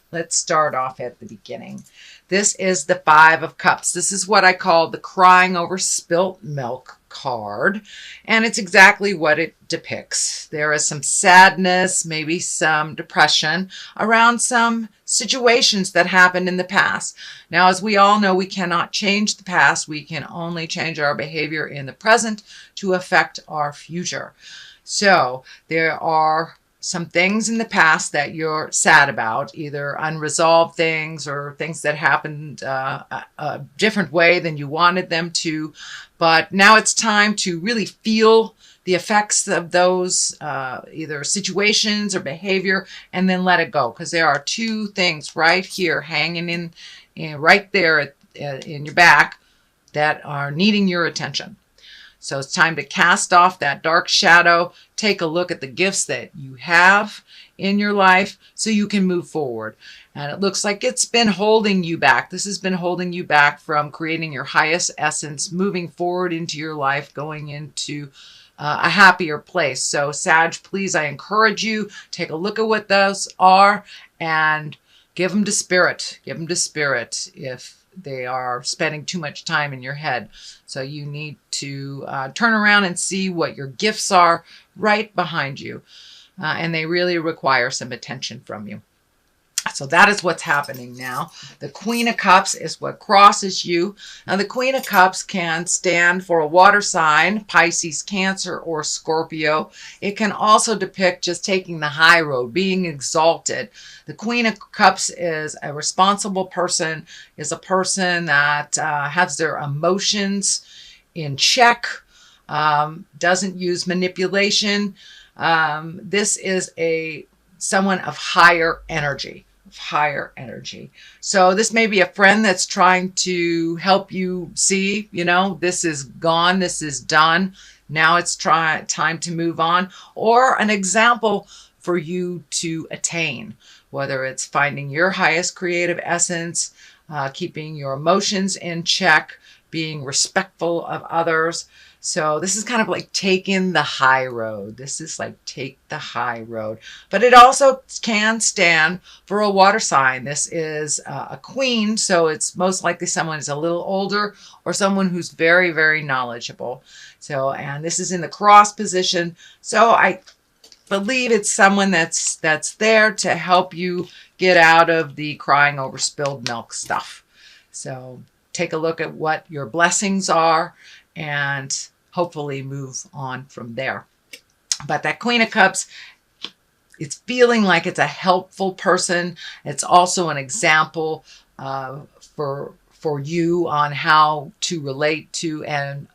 Let's start off at the beginning. This is the Five of Cups. This is what I call the crying over spilt milk card, and it's exactly what it depicts. There is some sadness, maybe some depression around some situations that happened in the past. Now, as we all know, we cannot change the past. We can only change our behavior in the present to affect our future. So there are some things in the past that you're sad about, either unresolved things or things that happened a different way than you wanted them to. But now it's time to really feel the effects of those either situations or behavior, and then let it go. Because there are two things right here hanging in right there in your back that are needing your attention. So it's time to cast off that dark shadow, take a look at the gifts that you have in your life so you can move forward. And it looks like it's been holding you back. This has been holding you back from creating your highest essence, moving forward into your life, going into a happier place. So Sag, please, I encourage you, take a look at what those are and give them to spirit. Give them to spirit if they are spending too much time in your head. So you need to turn around and see what your gifts are right behind you. And they really require some attention from you. So that is what's happening now. The Queen of Cups is what crosses you. Now, the Queen of Cups can stand for a water sign, Pisces, Cancer, or Scorpio. It can also depict just taking the high road, being exalted. The Queen of Cups is a responsible person, is a person that has their emotions in check, doesn't use manipulation. This is someone of higher energy. So this may be a friend that's trying to help you see, this is gone, this is done. Now it's time to move on, or an example for you to attain, whether it's finding your highest creative essence, keeping your emotions in check, being respectful of others. So this is kind of like taking the high road. This is like take the high road. But it also can stand for a water sign. This is a queen, so it's most likely someone who's a little older or someone who's very, very knowledgeable. So, and this is in the cross position. So I believe it's someone that's there to help you get out of the crying over spilled milk stuff. So take a look at what your blessings are and hopefully move on from there. But that Queen of Cups, it's feeling like it's a helpful person. It's also an example for you on how to relate to and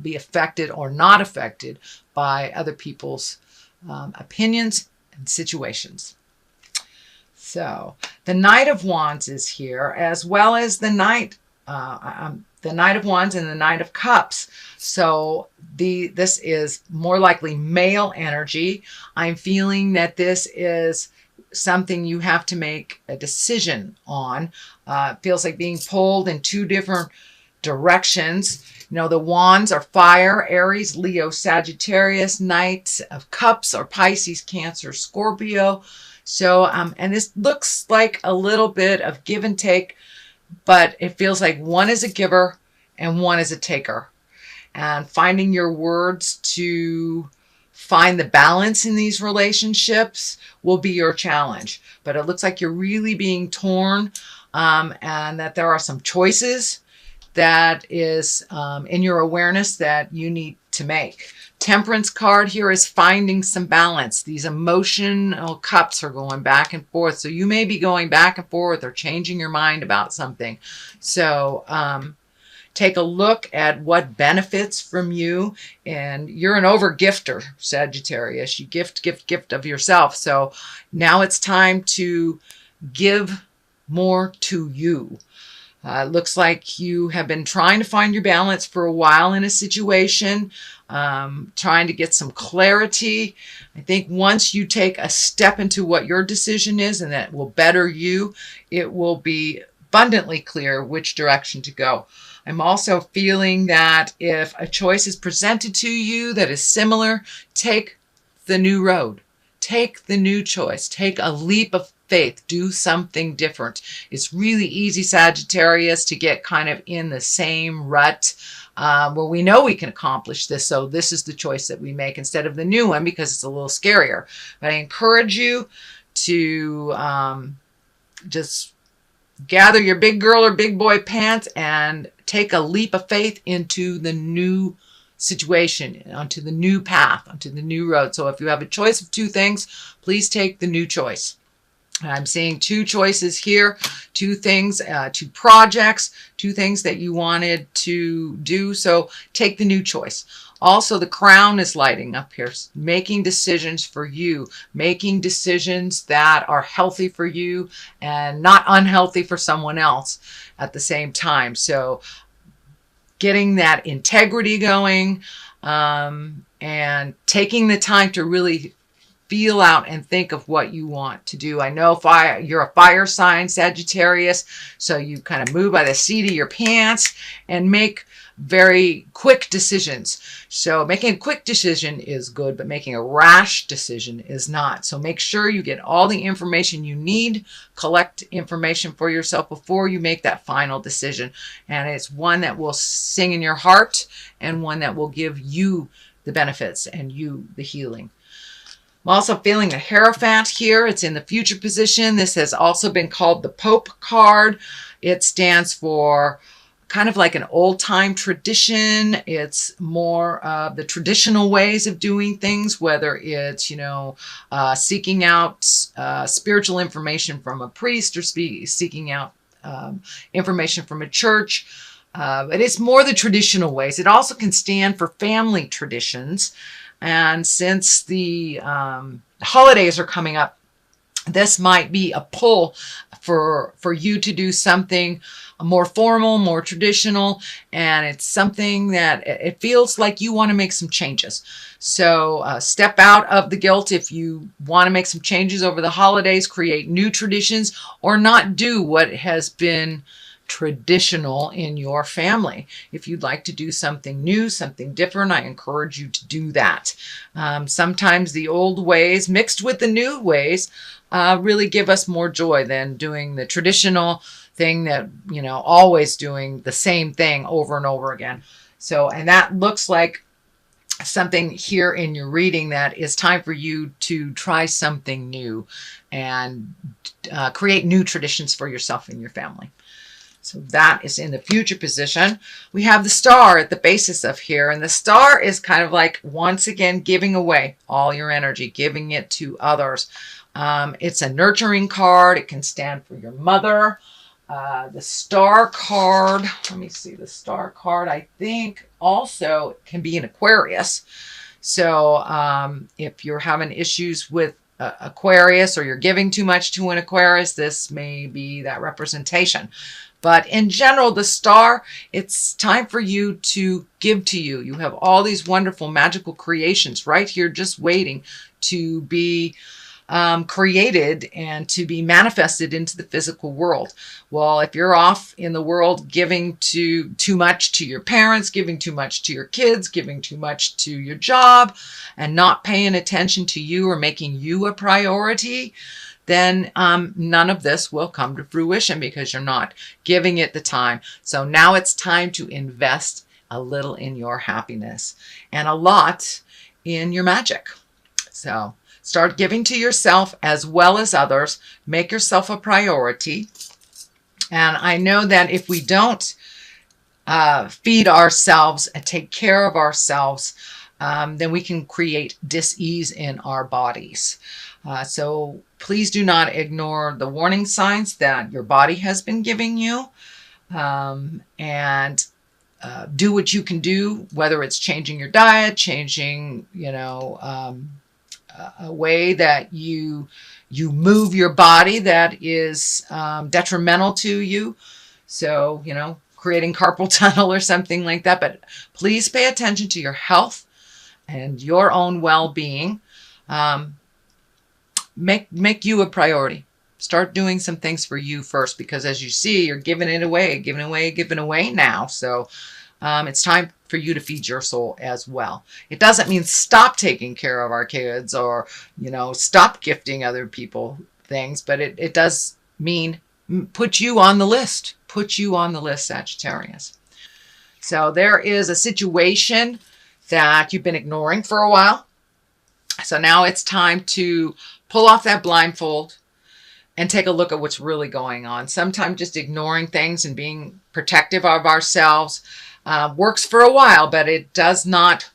be affected or not affected by other people's opinions and situations. So the Knight of Wands is here, as well as the Knight of Wands and the Knight of Cups. So this is more likely male energy. I'm feeling that this is something you have to make a decision on. It feels like being pulled in two different directions. The wands are fire, Aries, Leo, Sagittarius. Knight of Cups are Pisces, Cancer, Scorpio. So, and this looks like a little bit of give and take, but it feels like one is a giver and one is a taker. And finding your words to find the balance in these relationships will be your challenge. But it looks like you're really being torn, and that there are some choices that is in your awareness that you need to make. Temperance card here is finding some balance. These emotional cups are going back and forth. So you may be going back and forth or changing your mind about something. So take a look at what benefits from you. And you're an over-gifter, Sagittarius. You gift of yourself. So now it's time to give more to you. It looks like you have been trying to find your balance for a while in a situation, trying to get some clarity. I think once you take a step into what your decision is and that will better you, it will be abundantly clear which direction to go. I'm also feeling that if a choice is presented to you that is similar, take the new road. Take the new choice. Take a leap of faith. Do something different. It's really easy, Sagittarius, to get kind of in the same rut where we know we can accomplish this. So this is the choice that we make instead of the new one because it's a little scarier. But I encourage you to just gather your big girl or big boy pants and take a leap of faith into the new situation, onto the new path, onto the new road. So if you have a choice of two things, please take the new choice. I'm seeing two choices here, two things, two projects, two things that you wanted to do. So take the new choice. Also, the crown is lighting up here, making decisions for you, making decisions that are healthy for you and not unhealthy for someone else at the same time. So getting that integrity going and taking the time to really feel out and think of what you want to do. I know you're a fire sign, Sagittarius, so you kind of move by the seat of your pants and make very quick decisions. So making a quick decision is good, but making a rash decision is not. So make sure you get all the information you need, collect information for yourself before you make that final decision. And it's one that will sing in your heart and one that will give you the benefits and you the healing. I'm also feeling a Hierophant here. It's in the future position. This has also been called the Pope card. It stands for kind of like an old-time tradition. It's more of the traditional ways of doing things, whether it's, seeking out spiritual information from a priest or seeking out information from a church. But it's more the traditional ways. It also can stand for family traditions. And since the holidays are coming up, this might be a pull for you to do something more formal, more traditional, and it's something that it feels like you want to make some changes. So step out of the guilt if you want to make some changes over the holidays, create new traditions, or not do what has been traditional in your family. If you'd like to do something new, something different, I encourage you to do that. Sometimes the old ways mixed with the new ways really give us more joy than doing the traditional thing that, always doing the same thing over and over again. So, and that looks like something here in your reading that is time for you to try something new and create new traditions for yourself and your family. So that is in the future position. We have the star at the basis of here. And the star is kind of like, once again, giving away all your energy, giving it to others. It's a nurturing card. It can stand for your mother. The star card, let me see, the star card, I think also can be an Aquarius. So if you're having issues with Aquarius or you're giving too much to an Aquarius, this may be that representation. But in general, the star, it's time for you to give to you. You have all these wonderful magical creations right here just waiting to be created and to be manifested into the physical world. Well, if you're off in the world giving too much to your parents, giving too much to your kids, giving too much to your job, and not paying attention to you or making you a priority, then none of this will come to fruition because you're not giving it the time. So now it's time to invest a little in your happiness and a lot in your magic. So start giving to yourself as well as others. Make yourself a priority. And I know that if we don't feed ourselves and take care of ourselves, then we can create dis-ease in our bodies. So please do not ignore the warning signs that your body has been giving you, and do what you can do, whether it's changing your diet, changing, a way that you move your body that is detrimental to you. So, creating carpal tunnel or something like that. But please pay attention to your health and your own well-being. Make you a priority. Start doing some things for you first, because as you see, you're giving away now. So it's time for you to feed your soul as well. It doesn't mean stop taking care of our kids or, stop gifting other people. things, but it does mean put you on the list. Put you on the list, Sagittarius. So there is a situation that you've been ignoring for a while. So now it's time to pull off that blindfold and take a look at what's really going on. Sometimes just ignoring things and being protective of ourselves works for a while, but it does not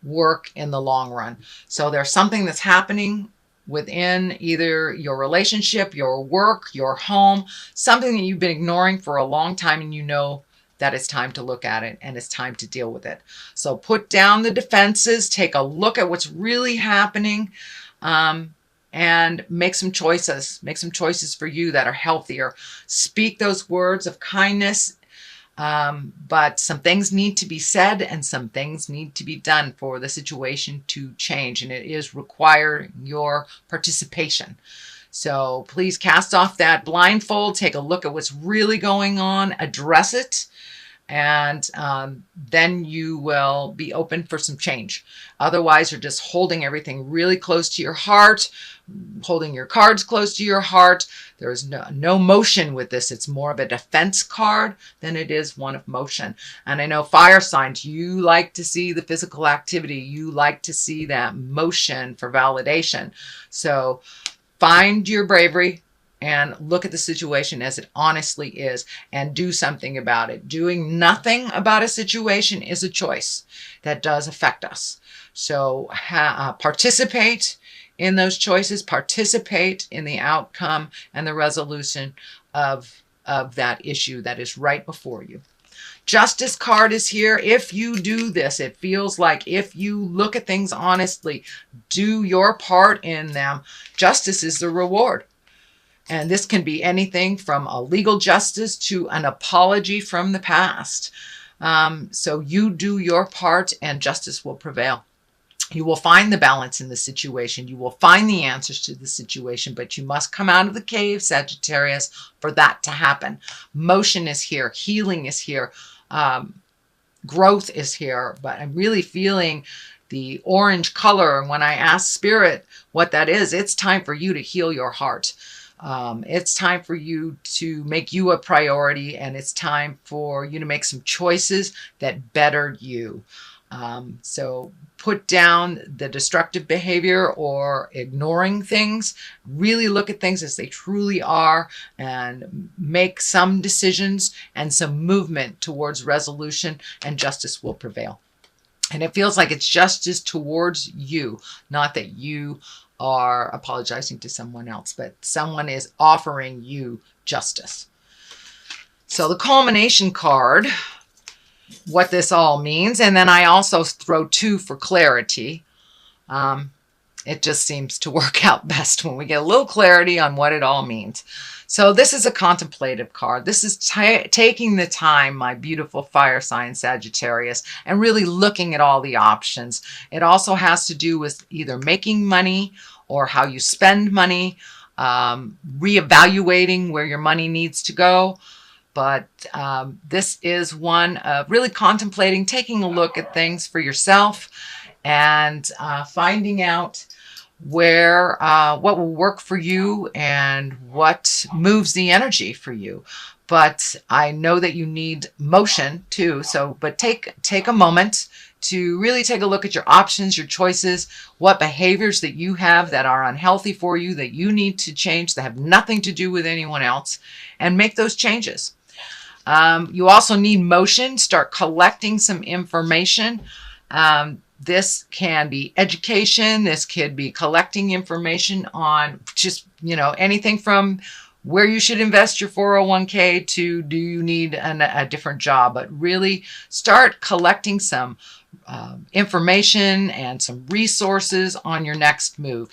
work in the long run. So there's something that's happening within either your relationship, your work, your home, something that you've been ignoring for a long time, and you know that it's time to look at it and it's time to deal with it. So put down the defenses, take a look at what's really happening, and make some choices. Make some choices for you that are healthier. Speak those words of kindness. But some things need to be said and some things need to be done for the situation to change, and it is require your participation. So please cast off that blindfold, take a look at what's really going on, address it, and then you will be open for some change. Otherwise, you're just holding everything really close to your heart, holding your cards close to your heart. There's no motion with this. It's more of a defense card than it is one of motion. And I know fire signs, you like to see the physical activity. You like to see that motion for validation. So find your bravery and look at the situation as it honestly is and do something about it. Doing nothing about a situation is a choice that does affect us. So participate in those choices, participate in the outcome and the resolution of that issue that is right before you. Justice card is here. If you do this, it feels like if you look at things honestly, do your part in them, justice is the reward. And this can be anything from a legal justice to an apology from the past. So you do your part and justice will prevail. You will find the balance in the situation. You will find the answers to the situation, but you must come out of the cave, Sagittarius, for that to happen. Motion is here. Healing is here. Growth is here. But I'm really feeling the orange color. And when I ask Spirit what that is, it's time for you to heal your heart. It's time for you to make you a priority, and it's time for you to make some choices that better you. So put down the destructive behavior or ignoring things. Really look at things as they truly are and make some decisions and some movement towards resolution, and justice will prevail. And it feels like it's justice towards you, not that you are apologizing to someone else, but someone is offering you justice. So the culmination card, what this all means, and then I also throw 2 for clarity. It just seems to work out best when we get a little clarity on what it all means. So this is a contemplative card. This is taking the time, my beautiful fire sign Sagittarius, and really looking at all the options. It also has to do with either making money or how you spend money, reevaluating where your money needs to go. But this is one of really contemplating, taking a look at things for yourself and finding out where what will work for you and what moves the energy for you. But I know that you need motion too. So, but take a moment to really take a look at your options, your choices, what behaviors that you have that are unhealthy for you, that you need to change, that have nothing to do with anyone else, and make those changes. You also need motion. Start collecting some information. This can be education. This could be collecting information on just, anything from where you should invest your 401k to do you need a different job. But really start collecting some information and some resources on your next move.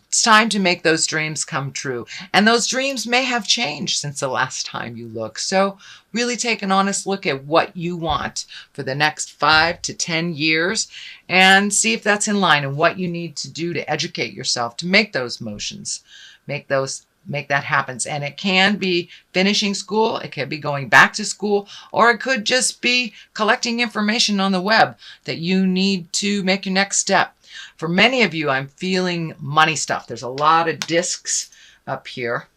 It's time to make those dreams come true. And those dreams may have changed since the last time you looked. So really take an honest look at what you want for the next 5 to 10 years and see if that's in line and what you need to do to educate yourself to make those motions, make that happen. And it can be finishing school, it could be going back to school, or it could just be collecting information on the web that you need to make your next step. For many of you, I'm feeling money stuff. There's a lot of discs up here.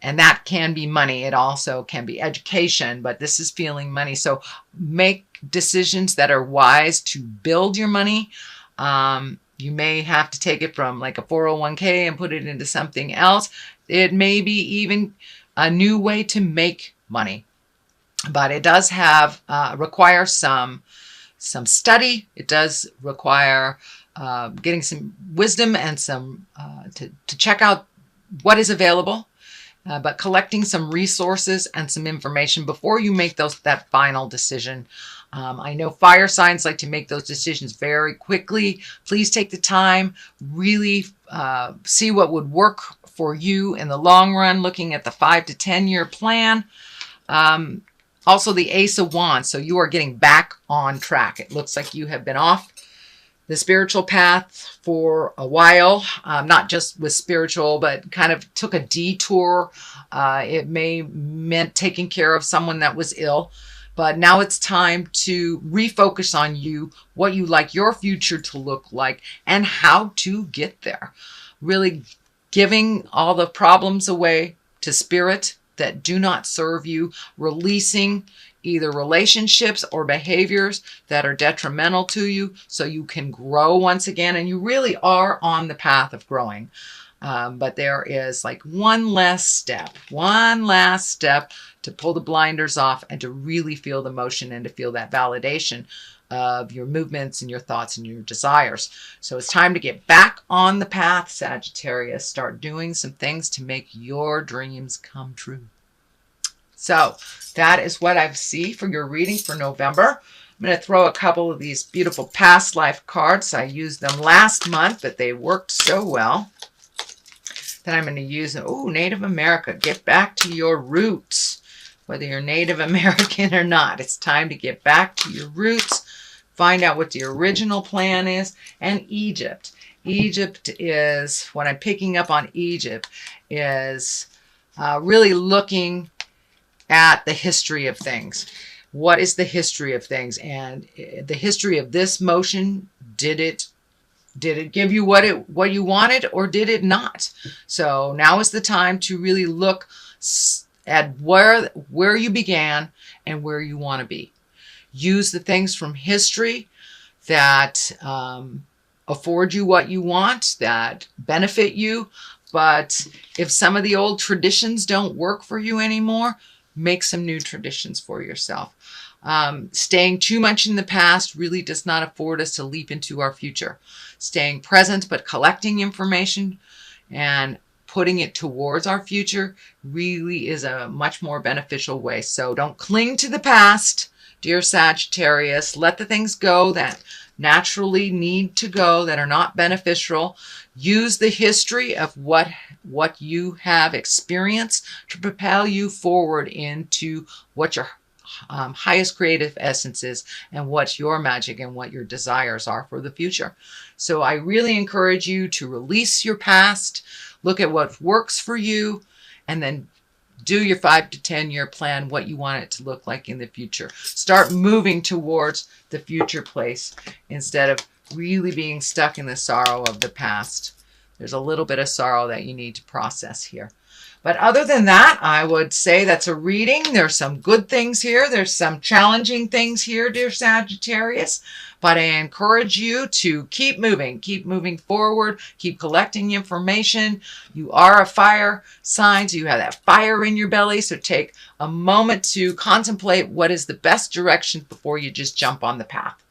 And that can be money. It also can be education, but this is feeling money. So make decisions that are wise to build your money. You may have to take it from like a 401k and put it into something else. It may be even a new way to make money, but it does have require some study. It does require getting some wisdom and some to check out what is available. But collecting some resources and some information before you make that final decision. I know fire signs like to make those decisions very quickly. Please take the time, really see what would work for you in the long run, looking at the 5 to 10 year plan. Also the Ace of Wands, so you are getting back on track. It looks like you have been off the spiritual path for a while, not just with spiritual, but kind of took a detour. It may meant taking care of someone that was ill, but now it's time to refocus on you, what you like your future to look like, and how to get there. Really giving all the problems away to spirit that do not serve you, releasing either relationships or behaviors that are detrimental to you so you can grow once again. And you really are on the path of growing. But there is like one last step to pull the blinders off and to really feel the motion and to feel that validation of your movements and your thoughts and your desires. So it's time to get back on the path, Sagittarius. Start doing some things to make your dreams come true. So that is what I see for your reading for November. I'm going to throw a couple of these beautiful past life cards. I used them last month, but they worked so well that I'm going to use them. Oh, Native America, get back to your roots. Whether you're Native American or not, it's time to get back to your roots. Find out what the original plan is. And Egypt. Egypt is, what I'm picking up on Egypt is really looking at the history of things. What is the history of things? And the history of this motion, did it give you what you wanted, or did it not? So now is the time to really look at where you began and where you want to be. Use the things from history that afford you what you want, that benefit you. But if some of the old traditions don't work for you anymore, make some new traditions for yourself. Staying too much in the past really does not afford us to leap into our future. Staying present but collecting information and putting it towards our future really is a much more beneficial way. So don't cling to the past, dear Sagittarius. Let the things go that naturally need to go, that are not beneficial. Use the history of what you have experienced to propel you forward into what your highest creative essence is and what your magic and what your desires are for the future. So I really encourage you to release your past, look at what works for you, and then do your 5 to 10 year plan, what you want it to look like in the future. Start moving towards the future place instead of really being stuck in the sorrow of the past. There's a little bit of sorrow that you need to process here. But other than that, I would say that's a reading. There's some good things here. There's some challenging things here, dear Sagittarius. But I encourage you to keep moving forward, keep collecting information. You are a fire sign, so you have that fire in your belly. So take a moment to contemplate what is the best direction before you just jump on the path.